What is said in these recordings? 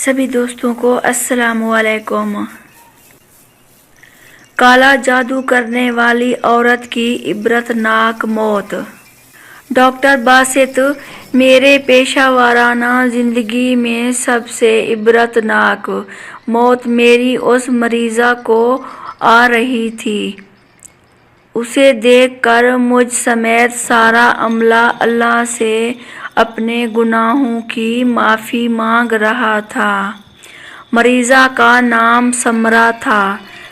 سبھی دوستوں کو السلام علیکم۔ کالا جادو کرنے والی عورت کی عبرتناک موت۔ ڈاکٹر باسط، میرے پیشہ ورانہ زندگی میں سب سے عبرتناک موت میری اس مریضہ کو آ رہی تھی۔ اسے دیکھ کر مجھ سمیت سارا عملہ اللہ سے اپنے گناہوں کی معافی مانگ رہا تھا۔ مریضہ کا نام سمرا تھا۔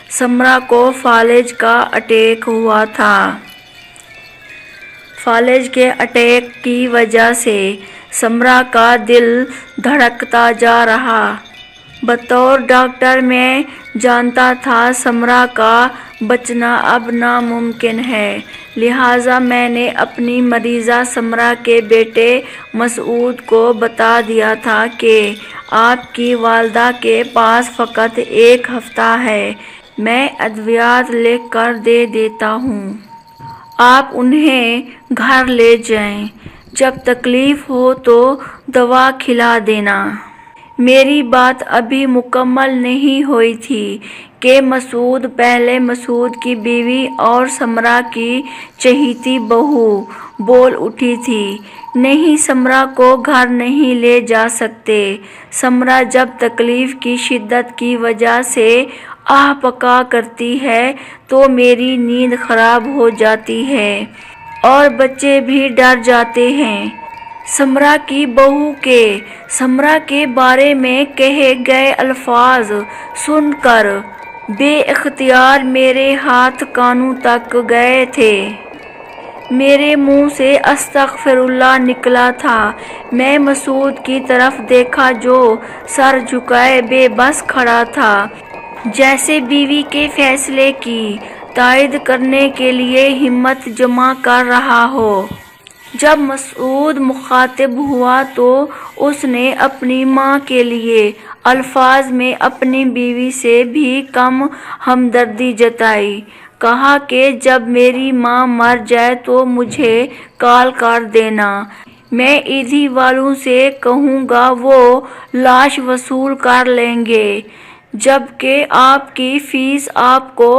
سمرا کو فالج کا اٹیک ہوا تھا۔ فالج کے اٹیک کی وجہ سے سمرا کا دل دھڑکتا جا رہا۔ بطور ڈاکٹر میں جانتا تھا سمرا کا بچنا اب ناممکن ہے، لہٰذا میں نے اپنی مریضہ سمرا کے بیٹے مسعود کو بتا دیا تھا کہ آپ کی والدہ کے پاس فقط 1 ہفتہ ہے، میں ادویات لکھ کر دے دیتا ہوں۔ آپ انہیں گھر لے جائیں، جب تکلیف ہو تو دوا کھلا دینا۔ میری بات ابھی مکمل نہیں ہوئی تھی کہ مسعود، پہلے مسعود کی بیوی اور سمرا کی چہیتی بہو، بول اٹھی تھی، نہیں، سمرا کو گھر نہیں لے جا سکتے۔ سمرا جب تکلیف کی شدت کی وجہ سے آہ پکا کرتی ہے تو میری نیند خراب ہو جاتی ہے اور بچے بھی ڈر جاتے ہیں۔ سمرا کی بہو کے سمرا کے بارے میں کہے گئے الفاظ سن کر بے اختیار میرے ہاتھ کانوں تک گئے تھے۔ میرے منہ سے استغفر اللہ نکلا تھا۔ میں مسعود کی طرف دیکھا جو سر جھکائے بے بس کھڑا تھا، جیسے بیوی کے فیصلے کی تائید کرنے کے لیے ہمت جمع کر رہا ہو۔ جب مسعود مخاطب ہوا تو اس نے اپنی ماں کے لیے الفاظ میں اپنی بیوی سے بھی کم ہمدردی جتائی۔ کہا کہ جب میری ماں مر جائے تو مجھے کال کر دینا، میں عیدی والوں سے کہوں گا وہ لاش وصول کر لیں گے، جبکہ آپ کی فیس آپ کو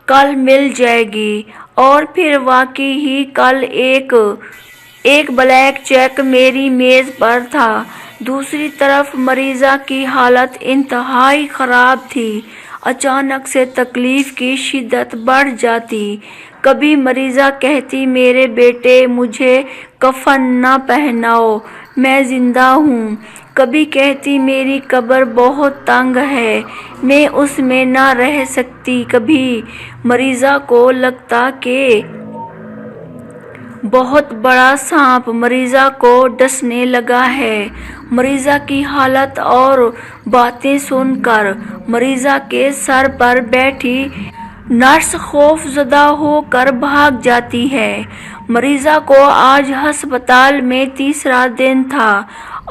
کل مل جائے گی۔ اور پھر واقعی ہی کل ایک بلیک چیک میری میز پر تھا۔ دوسری طرف مریضہ کی حالت انتہائی خراب تھی۔ اچانک سے تکلیف کی شدت بڑھ جاتی۔ کبھی مریضہ کہتی، میرے بیٹے، مجھے کفن نہ پہناؤ، میں زندہ ہوں۔ کبھی کہتی، میری قبر بہت تنگ ہے، میں اس میں نہ رہ سکتی۔ کبھی مریضہ کو لگتا کہ بہت بڑا سانپ مریضہ کو ڈسنے لگا ہے۔ مریضہ کی حالت اور باتیں سن کر مریضہ کے سر پر بیٹھی نرس خوف زدہ ہو کر بھاگ جاتی ہے۔ مریضہ کو آج ہسپتال میں 3را دن تھا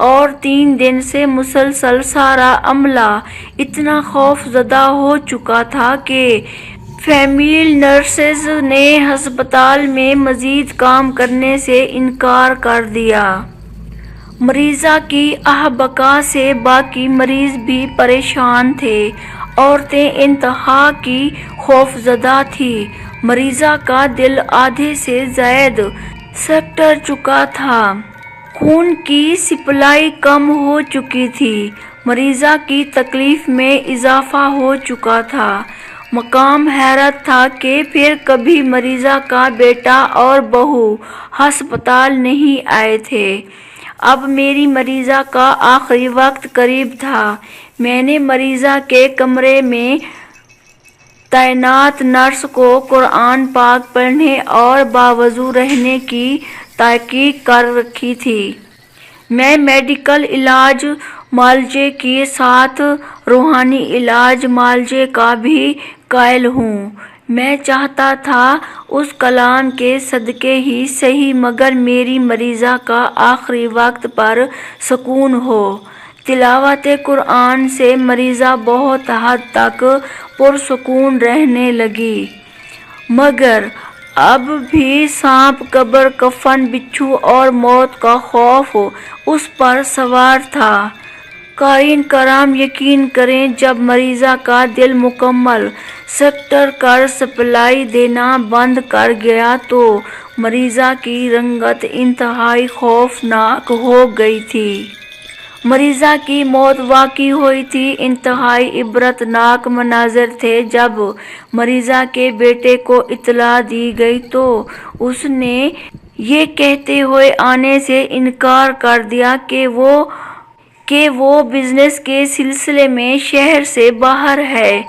اور 3 دن سے مسلسل سارا عملہ اتنا خوف زدہ ہو چکا تھا کہ فیمیل نرسز نے ہسپتال میں مزید کام کرنے سے انکار کر دیا۔ مریضہ کی آہ بکا سے باقی مریض بھی پریشان تھے۔ عورتیں انتہا کی خوف زدہ تھیں۔ مریضہ کا دل آدھے سے زائد سکڑ چکا تھا۔ خون کی سپلائی کم ہو چکی تھی۔ مریضہ کی تکلیف میں اضافہ ہو چکا تھا۔ مقام حیرت تھا کہ پھر کبھی مریضہ کا بیٹا اور بہو ہسپتال نہیں آئے تھے۔ اب میری مریضہ کا آخری وقت قریب تھا۔ میں نے مریضہ کے کمرے میں تعینات نرس کو قرآن پاک پڑھنے اور باوضو رہنے کی تحقیق کر رکھی تھی۔ میں میڈیکل علاج معالجے کے ساتھ روحانی علاج معالجے کا بھی قائل ہوں۔ میں چاہتا تھا اس کلام کے صدقے ہی سہی مگر میری مریضہ کا آخری وقت پر سکون ہو۔ تلاوت قرآن سے مریضہ بہت حد تک پرسکون رہنے لگی، مگر اب بھی سانپ، قبر، کفن، بچھو اور موت کا خوف اس پر سوار تھا۔ قارئین کرام یقین کریں جب مریضہ کا دل مکمل سیکٹر کر سپلائی دینا بند کر گیا تو مریضہ کی رنگت انتہائی خوفناک ہو گئی تھی۔ مریضہ کی موت واقع ہوئی تھی۔ انتہائی عبرتناک مناظر تھے۔ جب مریضہ کے بیٹے کو اطلاع دی گئی تو اس نے یہ کہتے ہوئے آنے سے انکار کر دیا کہ وہ بزنس کے سلسلے میں شہر سے باہر ہے۔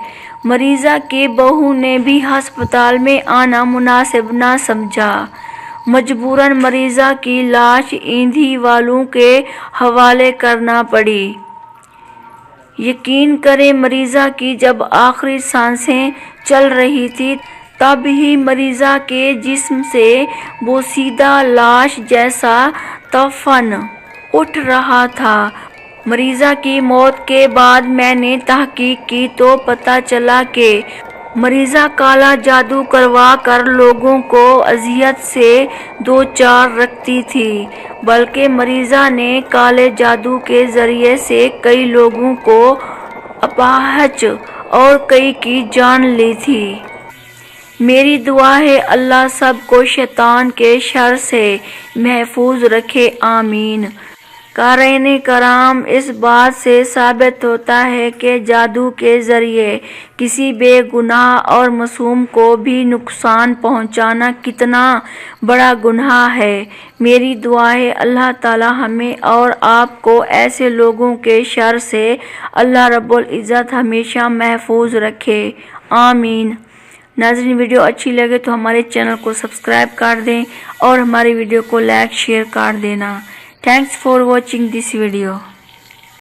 مریضہ کی بہو نے بھی ہسپتال میں آنا مناسب نہ سمجھا۔ مجبوراً مریضہ کی لاش ایندھن والوں کے حوالے کرنا پڑی۔ یقین کریں مریضہ کی جب آخری سانسیں چل رہی تھیں تب ہی مریضہ کے جسم سے بوسیدہ لاش جیسا تفن اٹھ رہا تھا۔ مریضہ کی موت کے بعد میں نے تحقیق کی تو پتہ چلا کہ مریضہ کالا جادو کروا کر لوگوں کو اذیت سے دوچار رکھتی تھی، بلکہ مریضہ نے کالے جادو کے ذریعے سے کئی لوگوں کو اپاہج اور کئی کی جان لی تھی۔ میری دعا ہے اللہ سب کو شیطان کے شر سے محفوظ رکھے، آمین۔ قارئین کرام، اس بات سے ثابت ہوتا ہے کہ جادو کے ذریعے کسی بے گناہ اور معصوم کو بھی نقصان پہنچانا کتنا بڑا گناہ ہے۔ میری دعا ہے اللہ تعالی ہمیں اور آپ کو ایسے لوگوں کے شر سے اللہ رب العزت ہمیشہ محفوظ رکھے، آمین۔ ناظرین، ویڈیو اچھی لگے تو ہمارے چینل کو سبسکرائب کر دیں اور ہماری ویڈیو کو لائک شیئر کر دینا۔ Thanks for watching this video.